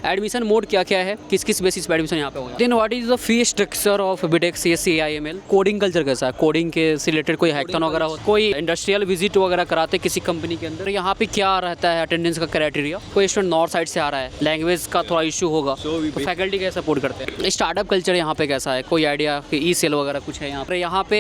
Admission mode क्या क्या है, किस किस बेसिस पे एडमिशन यहाँ पे होगा। Then what is the fee structure of BTech CSC IML. Coding culture कैसा है, कोडिंग के से रिलेटेड कोई हैकाथन वगैरह हो, कोई इंडस्ट्रियल विजिट वगैरह कराते किसी कंपनी के अंदर, यहाँ पे क्या रहता है अटेंडेंस का क्राइटेरिया। कोई स्टूडेंट नॉर्थ साइड से आ रहा है, लैंग्वेज का थोड़ा इशू होगा तो फैकल्टी कैसे सपोर्ट करते हैं। स्टार्टअप कल्चर यहाँ पे कैसा है, कोई आइडिया कि ई सेल वगैरह कुछ है यहाँ पे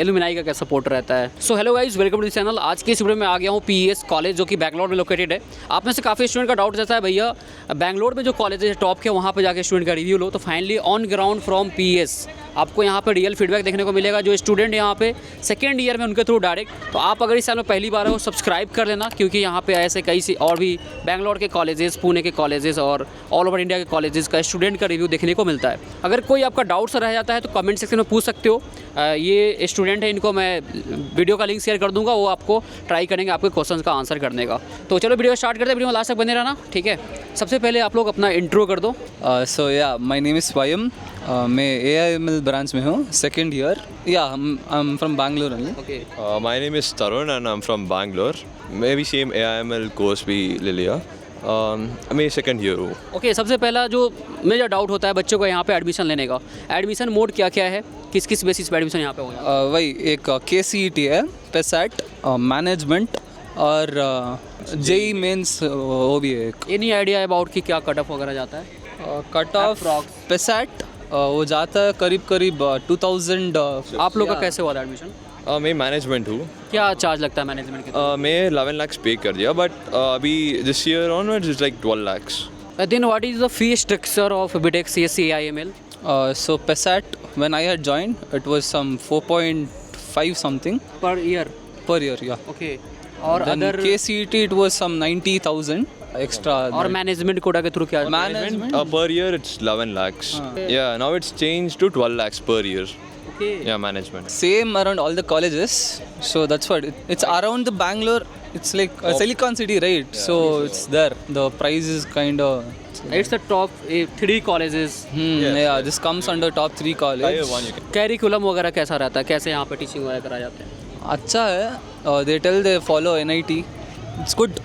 एलुमनाई का क्या सपोर्ट रहता है। So hello guys, welcome to the channel. आज के इस वीडियो में आ गया हूँ पीएस कॉलेज जो कि बैंगलोर में लोकेटेड है। आप में से काफ़ी स्टूडेंट का डाउट रहता है भैया बैंगलोर में जो कॉलेज है टॉप के वहाँ पे जाके स्टूडेंट का रिव्यू लो। तो finally on ground from PS आपको यहाँ पे रियल फीडबैक देखने को मिलेगा। जो स्टूडेंट यहाँ पे सेकेंड ईयर में उनके थ्रू डायरेक्ट, तो आप अगर इस साल में पहली बार हो सब्सक्राइब कर लेना, क्योंकि यहाँ पे ऐसे कई सी और भी बैंगलोर के कॉलेजेस, पुणे के कॉलेजेस और ऑल ओवर इंडिया के कॉलेजेस का स्टूडेंट का रिव्यू देखने को मिलता है। अगर कोई आपका डाउट्स रह जाता है तो कमेंट सेक्शन में पूछ सकते हो। ये स्टूडेंट है, इनको मैं वीडियो का लिंक शेयर कर दूंगा, वो आपको ट्राई करेंगे आपके क्वेश्चन का आंसर करने का। तो चलो वीडियो स्टार्ट करते हैं, वीडियो में लास्ट तक बने रहना, ठीक है। सबसे पहले आप लोग अपना इंट्रो कर दो। सो या माय नेम इज़ स्वयं, मैं AIML ब्रांच में हूँ, सेकेंड ईयर। या I am from Bangalore only. Okay, My name is Tarun and I'm from Bangalore. Maybe same AIML course भी ले लिया। मैं सेकंड ईयर हूँ। ओके, सबसे पहला जो मेजर डाउट होता है बच्चों को यहाँ पे एडमिशन लेने का, एडमिशन मोड क्या क्या है, किस किस बेसिस पे एडमिशन यहाँ पे होगा। वही एक KCET है, पेसैट, मैनेजमेंट और JEE मेंस वो भी है एक। एनी आइडिया अबाउट कि क्या कट ऑफ वगैरह जाता है। कट ऑफ पेसैट वो जाता है करीब 2000। आप लोग का कैसे हुआ था एडमिशन, मैं मैनेजमेंट हूँ। क्या चार्ज लगता है मैनेजमेंट के। मैं 11 lakhs पे कर दिया, बट अभी this year onwards it's like 12 lakhs। Then what is the fee structure of BTech CSC IML. So PESAT, when I had joined, it was some 4.5 something per year. per year, yeah. Okay, और Then other KCET it was some 90,000 extra. और management quota के through क्या। Management. Per year it's 11 lakhs. Yeah, now it's changed to 12 lakhs per year. Okay, Yeah, management. Same around all the colleges, so that's what it's around the Bangalore. It's like Silicon City, right? So it's there. The price is kind of it's the top 3 colleges. yeah. This comes under top 3 college. Tier 1 you can. Curriculum वगैरह कैसा रहता है, कैसे यहाँ पे teaching वगैरह कराए जाते हैं। अच्छा है। They tell they follow NIT. It's good.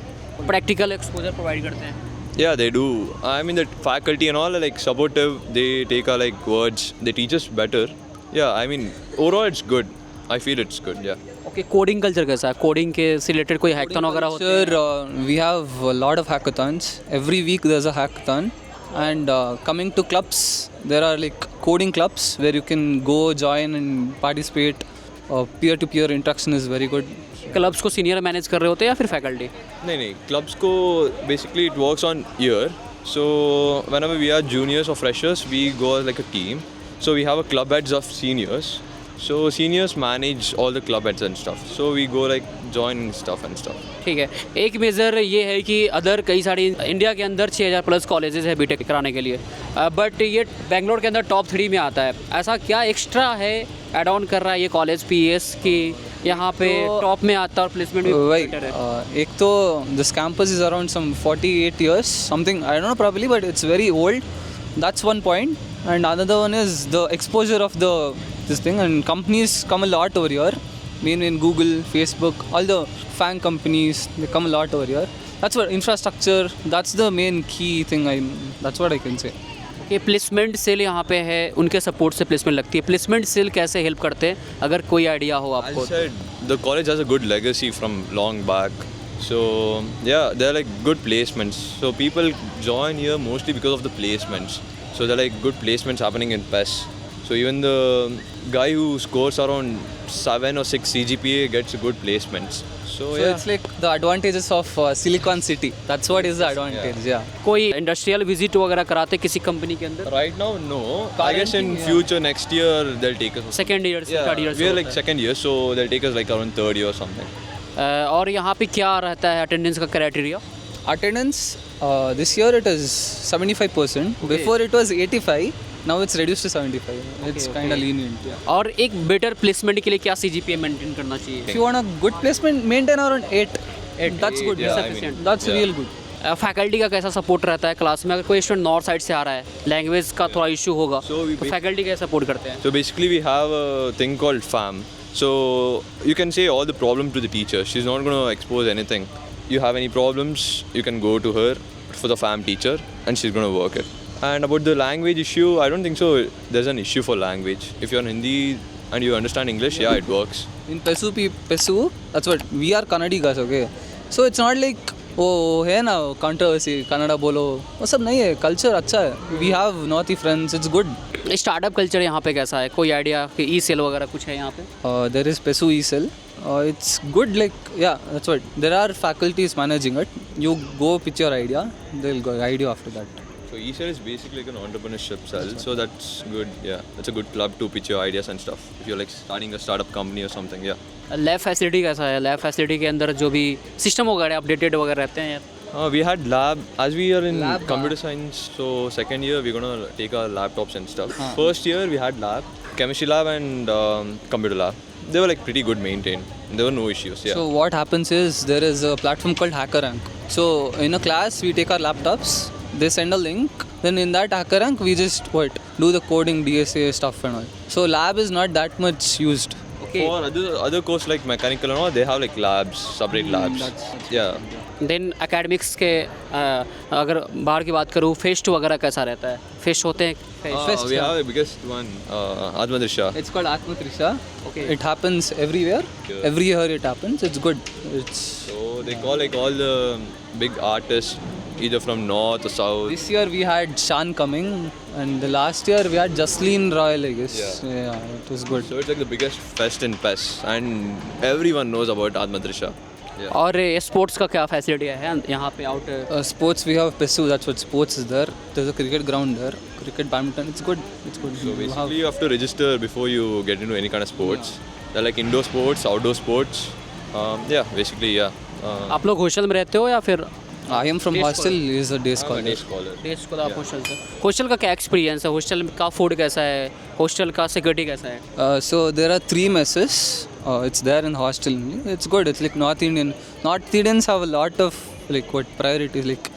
Practical exposure provide करते हैं। Yeah, they do. I mean the faculty and all are like supportive. They take our like words. They teach us better. Yeah, I mean overall it's good. I feel it's good. Yeah. Okay, coding culture कैसा है, coding के से related कोई hackathon वगैरह होते हैं। Sure, we have a lot of hackathons. Every week there's a hackathon. And coming to clubs, there are like coding clubs where you can go join and participate. Peer-to-peer interaction is very good. Clubs को senior manage कर रहे होते हैं या फिर faculty. नहीं clubs को basically it works on year. So whenever we are juniors or freshers we go as like a team. So we have a club heads of seniors. So seniors manage all the club heads and stuff. So we go like join stuff and stuff. ठीक है, एक major ये है कि other कई सारी India के अंदर 6000 प्लस कॉलेजेस है बीटेक कराने के लिए, बट ये बेंगलोर के अंदर टॉप 3 में आता है। ऐसा क्या एक्स्ट्रा है एड ऑन कर रहा है ये कॉलेज पीएस की यहाँ पे टॉप में आता है और प्लेसमेंट भी Right. बेटर है। एक तो this campus is around some 48 years something. I don't know probably, but it's very old. That's one point. And another one is the exposure of this thing, and companies come a lot over here. Mainly in Google, Facebook, all the FAANG companies, they come a lot over here. That's what infrastructure. That's the main key thing. That's what I can say. ये placement cell यहाँ पे है, उनके support से placement लगती है। Placement cell कैसे help करते हैं, अगर कोई आइडिया हो I आपको। said the college has a good legacy from long back. So yeah, there are like good placements. So people join here mostly because of the placements. So there are like good placements happening in PES. So even the guy who scores around 7 or 6 CGPA gets good placements. So So yeah. it's like the advantages of Silicon City. That's what is the advantage. Yeah. कोई industrial visit वगैरह कराते किसी company के अंदर। Right now, no. I guess in future, next year, they'll take us. Second year से Yeah, third year we are से like second year, so they'll take us like around third year or something. और यहाँ पे क्या रहता है attendance का criteria. Attendance, this year it is 75%. Before it was 85. Now it's reduced to 75. It's kind of lenient. Yeah. और एक better placement के लिए क्या सीजीपीए मेंटेन करना चाहिए। If you want a good placement, maintain around 8. That's good. Yeah, I sufficient. mean, That's yeah. real good. Faculty का कैसा support रहता है क्लास में, अगर कोई स्टूडेंट नॉर्थ साइड से आ रहा है, लैंग्वेज का थोड़ा इशू होगा So we तो फैकल्टी कैसे सपोर्ट करते हैं। So basically, we have a thing called FAM. So you can say all the problem to the teacher. She's not going to expose anything. You have any problems, you can go to her. for the FAM teacher, and she's going to work it. And about the language issue, I don't think so. There's an issue for language. If you're in Hindi and you understand English, yeah, it works. In Pesu, that's what we are Kannadigas, okay? So it's not like oh है ना controversy Kannada बोलो वो सब नहीं है. Culture अच्छा है. We have Northy friends. It's good. Startup culture यहाँ पे कैसा है, कोई आइडिया कि ई सेल वगैरह कुछ है यहाँ पे? There is Pesu eCell. It's good, like, yeah, that's what. There are faculties managing it. You go pitch your idea, they'll guide you after that. So eCell is basically like an entrepreneurship cell, so that's good. Yeah, that's a good club to pitch your ideas and stuff. If you're like starting a startup company or something, yeah. Lab facility कैसा है? Lab facility के अंदर जो भी system वगैरह updated वगैरह रहते हैं यार? We had lab, as we are in computer science, so second year we're gonna take our laptops and stuff. First year we had lab, chemistry lab and computer lab. They were like pretty good maintained. There were no issues, yeah. So what happens is there is a platform called HackerRank. So in a class we take our laptops, they send a link, then in that HackerRank we just do the coding, DSA stuff and all. So lab is not that much used. Okay. For other course like mechanical and all, they have like labs, separate labs. Yeah. Then academics के अगर बाहर की बात करूँ, fest वगैरह कैसा रहता है? फेस्ट होते हैं? Fest, We yeah. have the biggest one, Atmadrisha. It's called Atmatrisha. Okay. It happens everywhere. Yeah. Every year it happens. It's good. It's So they call like all the big artists, either from north or south. this year we had Shan coming, and the last year we had Jasleen Royal, I guess. Yeah. It was good. So it's like the biggest fest in PES, and everyone knows about Atmadrisha. Yeah. और sports का क्या facility है यहाँ पे out? Sports we have Pesu. That's what sports is there. There's a cricket ground there. Cricket, badminton. It's good. It's good. So basically you have to register before you get into any kind of sports. They're like indoor sports, outdoor sports. Yeah, basically, yeah. आप लोग hostel में रहते हो या फिर? I am from Day hostel. Is a day I'm a scholar. day scholar. Day school आप hostel से? Hostel का क्या एक्सपीरियंस है? हॉस्टल का फूड कैसा है? हॉस्टल का सिक्योरिटी कैसा है? So there are 3 messes. It's there in the hostel. It's good. It's like North Indian. North Indians have a lot of like priorities. Like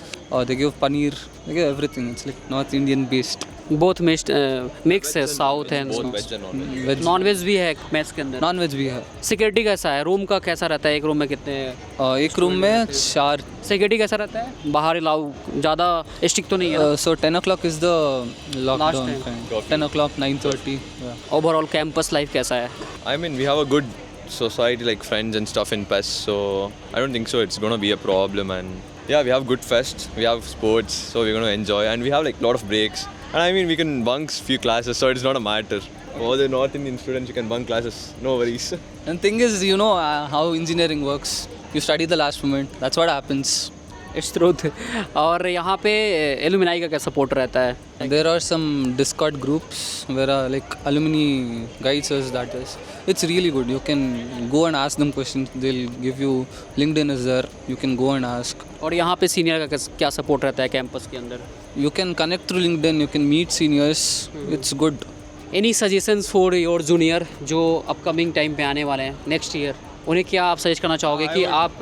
they give paneer. They give everything. It's like North Indian based. Both mix है, south है, Both veg and non-veg. Veg. Non veg भी है mess के अंदर? Non-veg भी है. Security कैसा है? रूम का कैसा रहता है? एक रूम में कितने? एक रूम में 4. सिक्योरिटी कैसा रहता है? बाहर अलाउ ज़्यादा स्ट्रिक्ट तो नहीं है? So 10 o'clock is the lockdown time. time. 10 o'clock, 9:30. Yeah. Overall campus life कैसा है? I mean, we have a good society, like friends and stuff in PES, so I don't think so it's gonna be a problem. And yeah, we have good fest, we have sports, so we're gonna enjoy, and we have like a lot of breaks. And I mean, we can bunk few classes, so it's not a matter. All the North Indian students, you can bunk classes, no worries. And thing is, you know how engineering works. You study the last moment. That's what happens. Its truth. और यहाँ पे alumni का क्या support रहता है? There are some Discord groups where like alumni guides us. That is, it's really good. You can go and ask them questions. They'll give you. LinkedIn is there. You can go and ask. और यहाँ पे senior का क्या support रहता है campus के अंदर? You can connect through LinkedIn. You can meet seniors. It's good. Any suggestions for your junior जो अपकमिंग टाइम पे आने वाले हैं नेक्स्ट ईयर, उन्हें क्या आप सजेस्ट करना चाहोगे कि आप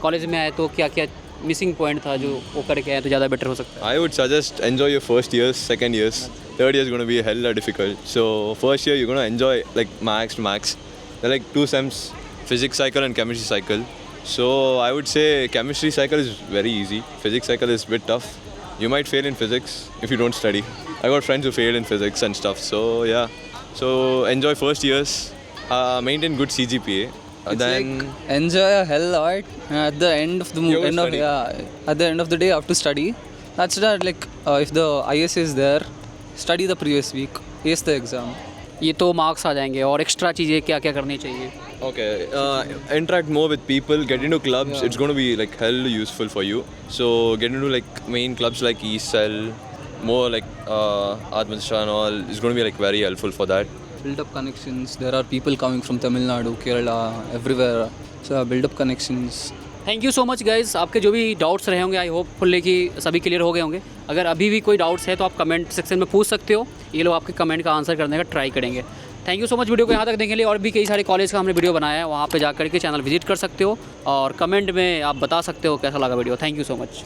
कॉलेज में आए तो क्या क्या मिसिंग पॉइंट था जो वो करके आए तो ज़्यादा बेटर हो सकता है? I would suggest enjoy your first years, second years. Third year is going to be hella difficult. So first year you're going to enjoy like max to max. They're like 2 sems, physics cycle and chemistry cycle. So I would say chemistry cycle is very easy. Physics cycle is a bit tough. You might fail in physics if you don't study. I got friends who failed in physics and stuff. So yeah. So enjoy first years. Maintain good CGPA. It's Then like enjoy a hell lot. And at the end of the You have to study. at the end of the day, you have to study. That's not like if the IS is there, study the previous week, ace the exam. ये तो marks आ जाएंगे, और extra चीज़ें क्या क्या करनी चाहिए? okay, interact more with people, get into clubs. Yeah. It's going to be like hell useful for you. So get into like main clubs like eCell, more like Atmadrisha and all. It's going to be like very helpful for that. Build up connections. There are people coming from Tamil Nadu, Kerala, everywhere. So build up connections. Thank you so much guys. आपके जो भी doubts रहे होंगे I hope fully कि सभी clear हो गए होंगे. अगर अभी भी कोई डाउट्स है तो आप कमेंट सेक्शन में पूछ सकते हो. ये लोग आपके कमेंट का आंसर करने का ट्राई करेंगे. Thank you so much video को यहाँ तक देखने के लिए. और भी कई सारे कॉलेज का हमने वीडियो बनाया है, वहाँ पे जा करके चैनल विजिट कर सकते हो और कमेंट में आप बता सकते हो कैसा लगा video. Thank you so much.